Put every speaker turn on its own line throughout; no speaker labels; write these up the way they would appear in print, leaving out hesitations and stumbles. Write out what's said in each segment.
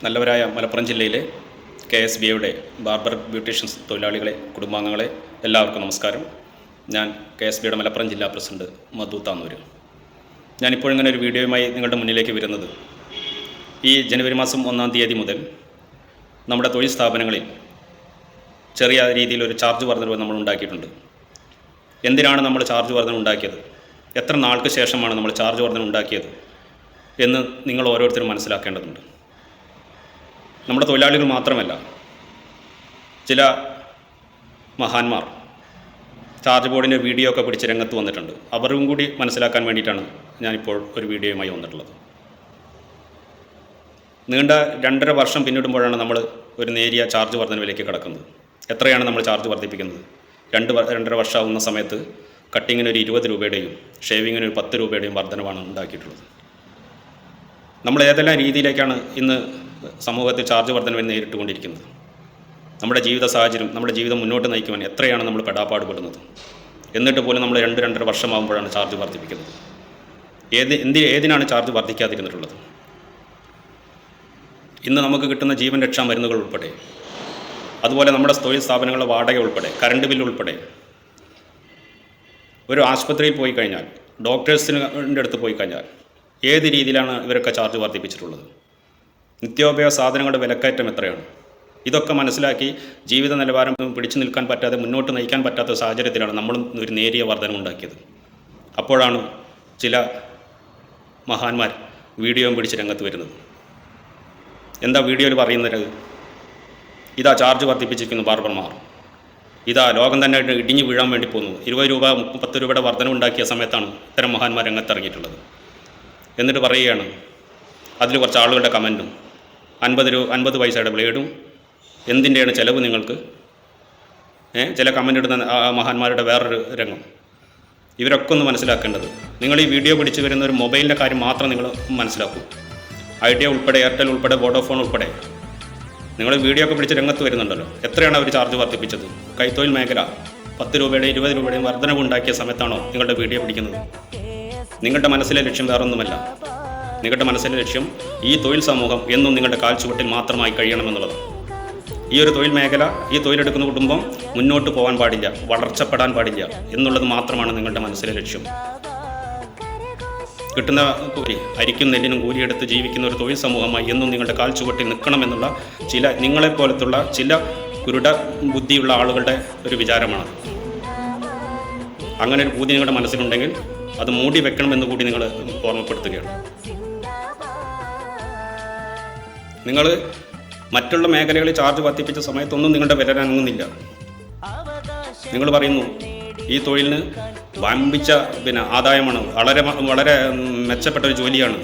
നല്ലവരായ മലപ്പുറം ജില്ലയിലെ KSBയുടെ barber beauticians തൊഴിലാളികളെ, കുടുംബാംഗങ്ങളെ എല്ലാവർക്കും നമസ്കാരം. ഞാൻ KSBയുടെ മലപ്പുറം ജില്ലാ പ്രസിഡന്റ് മധു താന്നൂർ. ഞാനിപ്പോൾ ഇങ്ങനെ ഒരു വീഡിയോയുമായി നിങ്ങളുടെ മുന്നിലേക്ക് വരുന്നത്, ഈ ജനുവരി മാസം 1-ാം തീയതി മുതൽ നമ്മുടെ തൊഴിൽ സ്ഥാപനങ്ങളിൽ ചെറിയ രീതിയിലൊരു ചാർജ് വർധനവ് നമ്മൾ ഉണ്ടാക്കിയിട്ടുണ്ട്. എന്തിനാണ് നമ്മൾ ചാർജ് വർധന ഉണ്ടാക്കിയത്, എത്ര നാൾക്ക് ശേഷമാണ് നമ്മൾ ചാർജ് വർധന ഉണ്ടാക്കിയത് എന്ന് നിങ്ങൾ ഓരോരുത്തരും മനസ്സിലാക്കേണ്ടതുണ്ട്. നമ്മുടെ തൊഴിലാളികൾ മാത്രമല്ല, ചില മഹാന്മാർ ചാർജ് ബോർഡിൻ്റെ വീഡിയോ ഒക്കെ പിടിച്ച് രംഗത്ത് വന്നിട്ടുണ്ട്. അവരും കൂടി മനസ്സിലാക്കാൻ വേണ്ടിയിട്ടാണ് ഞാനിപ്പോൾ ഒരു വീഡിയോയുമായി വന്നിട്ടുള്ളത്. നീണ്ട 2.5 വർഷം പിന്നിടുമ്പോഴാണ് നമ്മൾ ഒരു നേരിയ ചാർജ് വർധനവിലേക്ക് കടക്കുന്നത്. എത്രയാണ് നമ്മൾ ചാർജ് വർദ്ധിപ്പിക്കുന്നത്? 2.5 വർഷമാകുന്ന സമയത്ത് കട്ടിങ്ങിന് ഒരു 20 രൂപയുടെയും ഷേവിങ്ങിന് ഒരു 10 രൂപയുടെയും വർധനവാണ് ഉണ്ടാക്കിയിട്ടുള്ളത്. നമ്മൾ ഏതെല്ലാം രീതിയിലേക്കാണ് ഇന്ന് സമൂഹത്തിൽ ചാർജ് വർധനവിന് നേരിട്ടുകൊണ്ടിരിക്കുന്നത്? നമ്മുടെ ജീവിത സാഹചര്യം, നമ്മുടെ ജീവിതം മുന്നോട്ട് നയിക്കുവാൻ എത്രയാണ് നമ്മൾ പെടാപ്പാടുപെടുന്നത്? എന്നിട്ട് പോലും നമ്മൾ 2-2.5 വർഷമാകുമ്പോഴാണ് ചാർജ് വർദ്ധിപ്പിക്കുന്നത്. ഏതിനാണ് ചാർജ് വർദ്ധിക്കാതിരുന്നിട്ടുള്ളത്? ഇന്ന് നമുക്ക് കിട്ടുന്ന ജീവൻ രക്ഷാ മരുന്നുകൾ ഉൾപ്പെടെ, അതുപോലെ നമ്മുടെ തൊഴിൽ സ്ഥാപനങ്ങളുടെ വാടക ഉൾപ്പെടെ, കറണ്ട് ബില്ല് ഉൾപ്പെടെ, ഒരു ആശുപത്രിയിൽ പോയി കഴിഞ്ഞാൽ, ഡോക്ടേഴ്സിൻ്റെ അടുത്ത് പോയി കഴിഞ്ഞാൽ ഏത് രീതിയിലാണ് ഇവരൊക്കെ ചാർജ് വർദ്ധിപ്പിച്ചിട്ടുള്ളത്? നിത്യോപയോഗ സാധനങ്ങളുടെ വിലക്കയറ്റം എത്രയാണ്? ഇതൊക്കെ മനസ്സിലാക്കി ജീവിത നിലവാരം പിടിച്ചു നിൽക്കാൻ പറ്റാതെ, മുന്നോട്ട് നയിക്കാൻ പറ്റാത്ത സാഹചര്യത്തിലാണ് നമ്മളും ഒരു നേരിയ വർധന ഉണ്ടാക്കിയത്. അപ്പോഴാണ് ചില മഹാന്മാർ വീഡിയോയും പിടിച്ച് രംഗത്ത് വരുന്നത്. എന്താ വീഡിയോയിൽ പറയുന്നത്? ഇതാ ചാർജ് വർദ്ധിപ്പിച്ചിരിക്കുന്നു ബാർബർമാർ, ഇതാ ലോകം തന്നെ ഇടിഞ്ഞു വീഴാൻ വേണ്ടി പോകുന്നു. 20 രൂപ 30 രൂപയുടെ വർധന ഉണ്ടാക്കിയ സമയത്താണ് ഇത്തരം മഹാന്മാർ രംഗത്തിറങ്ങിയിട്ടുള്ളത്. എന്നിട്ട് പറയുകയാണ്, അതിൽ കുറച്ച് ആളുകളുടെ കമൻറ്റും 50 പൈസയുടെ ബ്ലേഡും, എന്തിൻ്റെയാണ് ചിലവ് നിങ്ങൾക്ക്? ചില കമൻ്റ് ഇടുന്ന മഹാന്മാരുടെ വേറൊരു രംഗം. ഇവരൊക്കെ ഒന്ന് മനസ്സിലാക്കേണ്ടത്, നിങ്ങൾ ഈ വീഡിയോ പിടിച്ച് വരുന്ന ഒരു മൊബൈലിൻ്റെ കാര്യം മാത്രം നിങ്ങൾ മനസ്സിലാക്കൂ. ഐഡിയ ഉൾപ്പെടെ, എയർടെൽ ഉൾപ്പെടെ, വോഡോഫോൺ ഉൾപ്പെടെ നിങ്ങൾ വീഡിയോ ഒക്കെ പിടിച്ച് രംഗത്ത് വരുന്നുണ്ടല്ലോ. എത്രയാണ് അവർ ചാർജ് വർദ്ധിപ്പിച്ചത്? കൈത്തൊഴിൽ മേഖല 10 രൂപയുടെയും 20 രൂപയുടെയും വർധനവ് ഉണ്ടാക്കിയ സമയത്താണോ നിങ്ങളുടെ വീഡിയോ പിടിക്കുന്നത്? നിങ്ങളുടെ മനസ്സിലെ ലക്ഷ്യം വേറൊന്നുമല്ല. നിങ്ങളുടെ മനസ്സിലെ ലക്ഷ്യം ഈ തൊഴിൽ സമൂഹം എന്നും നിങ്ങളുടെ കാൽച്ചുവട്ടിൽ മാത്രമായി കഴിയണമെന്നുള്ളത്. ഈ ഒരു തൊഴിൽ മേഖല, ഈ തൊഴിലെടുക്കുന്ന കുടുംബം മുന്നോട്ട് പോകാൻ പാടില്ല, വളർച്ചപ്പെടാൻ പാടില്ല എന്നുള്ളത് മാത്രമാണ് നിങ്ങളുടെ മനസ്സിലെ ലക്ഷ്യം. കിട്ടുന്ന കൂലി, അരിക്കും നെല്ലിനും കൂലിയെടുത്ത് ജീവിക്കുന്ന ഒരു തൊഴിൽ സമൂഹമായി എന്നും നിങ്ങളുടെ കാൽച്ചുവട്ടിൽ നിൽക്കണമെന്നുള്ള നിങ്ങളെപ്പോലത്തുള്ള ചില കുരുട ബുദ്ധിയുള്ള ആളുകളുടെ ഒരു വിചാരമാണ്. അങ്ങനെ ഒരു ബുദ്ധി നിങ്ങളുടെ മനസ്സിലുണ്ടെങ്കിൽ അത് മൂടി വെക്കണമെന്ന് കൂടി നിങ്ങൾ ഓർമ്മപ്പെടുത്തുകയാണ്. നിങ്ങൾ മറ്റുള്ള മേഖലകളിൽ ചാർജ് വർദ്ധിപ്പിച്ച സമയത്തൊന്നും നിങ്ങളുടെ വിരലനങ്ങുന്നില്ല. നിങ്ങൾ പറയുന്നു ഈ തൊഴിലിന് വമ്പിച്ച ആദായമാണ്, വളരെ മെച്ചപ്പെട്ട ഒരു ജോലിയാണ്,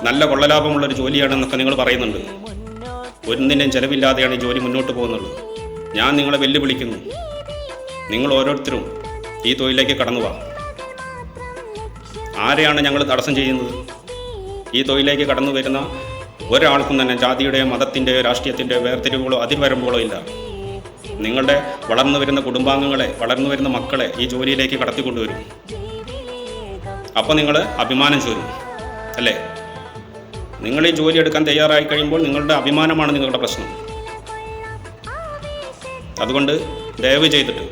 നല്ല കൊള്ളലാഭമുള്ളൊരു ജോലിയാണെന്നൊക്കെ നിങ്ങൾ പറയുന്നുണ്ട്. ഒന്നിൻ്റെയും ചിലവില്ലാതെയാണ് ഈ ജോലി മുന്നോട്ട് പോകുന്നുള്ളത്. ഞാൻ നിങ്ങളെ വെല്ലുവിളിക്കുന്നു, നിങ്ങൾ ഓരോരുത്തരും ഈ തൊഴിലിലേക്ക് കടന്നു വാ. ആരെയാണ് ഞങ്ങൾ തടസ്സം ചെയ്യുന്നത്? ഈ തൊഴിലിലേക്ക് കടന്നു വരുന്ന ഒരാൾക്കും തന്നെ ജാതിയുടെയോ മതത്തിൻ്റെയോ രാഷ്ട്രീയത്തിൻ്റെയോ വേർതിരിവുകളോ അതിർവരമ്പുകളോ ഇല്ല. നിങ്ങളുടെ വളർന്നു വരുന്ന കുടുംബാംഗങ്ങളെ, വളർന്നു വരുന്ന മക്കളെ ഈ ജോലിയിലേക്ക് കടത്തിക്കൊണ്ടുവരും. അപ്പോൾ നിങ്ങൾ അഭിമാനം ചോരും, അല്ലേ? നിങ്ങൾ ഈ ജോലി എടുക്കാൻ തയ്യാറായി കഴിയുമ്പോൾ നിങ്ങളുടെ അഭിമാനമാണ് നിങ്ങളുടെ പ്രശ്നം. അതുകൊണ്ട് ദയവ് ചെയ്തിട്ട്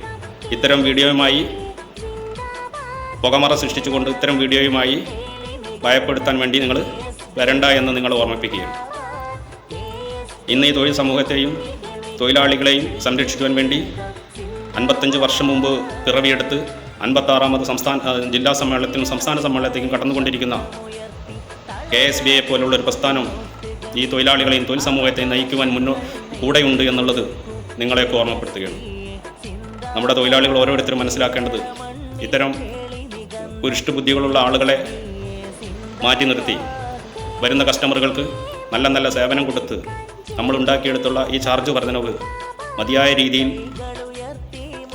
ഇത്തരം വീഡിയോയുമായി, പുകമറ സൃഷ്ടിച്ചുകൊണ്ട് ഇത്തരം വീഡിയോയുമായി ഭയപ്പെടുത്താൻ വേണ്ടി നിങ്ങൾ വരണ്ട എന്ന് നിങ്ങൾ ഓർമ്മിപ്പിക്കുകയാണ്. ഇന്ന് ഈ തൊഴിൽ സമൂഹത്തെയും തൊഴിലാളികളെയും സംരക്ഷിക്കുവാൻ വേണ്ടി 55 വർഷം മുമ്പ് പിറവിയെടുത്ത് 56ാമത് ജില്ലാ സമ്മേളനത്തിനും സംസ്ഥാന സമ്മേളനത്തേക്കും കടന്നുകൊണ്ടിരിക്കുന്ന KSBയെ പോലുള്ള ഒരു പ്രസ്ഥാനം ഈ തൊഴിലാളികളെയും തൊഴിൽ സമൂഹത്തെയും നയിക്കുവാൻ കൂടെയുണ്ട് എന്നുള്ളത് നിങ്ങളെയൊക്കെ ഓർമ്മപ്പെടുത്തുകയാണ്. നമ്മുടെ തൊഴിലാളികൾ ഓരോരുത്തരും മനസ്സിലാക്കേണ്ടത്, ഇത്തരം കുരിഷ്ടബുദ്ധികളുള്ള ആളുകളെ മാറ്റി നിർത്തി വരുന്ന കസ്റ്റമറുകൾക്ക് നല്ല നല്ല സേവനം കൊടുത്ത് നമ്മൾ ഉണ്ടാക്കിയെടുത്തുള്ള ഈ ചാർജ് വർധനവ് മതിയായ രീതിയിൽ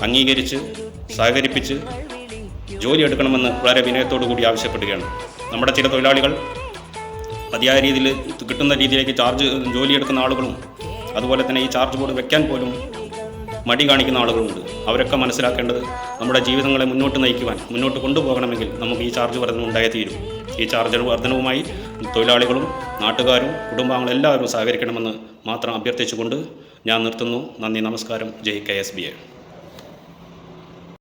അംഗീകരിച്ച് സഹകരിപ്പിച്ച് ജോലി എടുക്കണമെന്ന് വളരെ വിനയത്തോടു കൂടി ആവശ്യപ്പെടുകയാണ്. നമ്മുടെ ചില തൊഴിലാളികൾ മതിയായ രീതിയിൽ കിട്ടുന്ന രീതിയിലേക്ക് ജോലി എടുക്കുന്ന ആളുകളും, അതുപോലെ തന്നെ ഈ ചാർജ് ബോർഡ് വെക്കാൻ പോലും മടി കാണിക്കുന്ന ആളുകളുണ്ട്. അവരൊക്കെ മനസ്സിലാക്കേണ്ടത്, നമ്മുടെ ജീവിതങ്ങളെ മുന്നോട്ട് നയിക്കുവാൻ, മുന്നോട്ട് കൊണ്ടുപോകണമെങ്കിൽ നമുക്ക് ഈ ചാർജ് വർധന ഉണ്ടായേ തീരും. ഈ ചാർജ് വർധനവുമായി തൊഴിലാളികളും നാട്ടുകാരും കുടുംബാംഗങ്ങളും എല്ലാവരും സഹകരിക്കണമെന്ന് മാത്രം അഭ്യർത്ഥിച്ചുകൊണ്ട് ഞാൻ നിർത്തുന്നു. നന്ദി, നമസ്കാരം. ജയ് KSBA.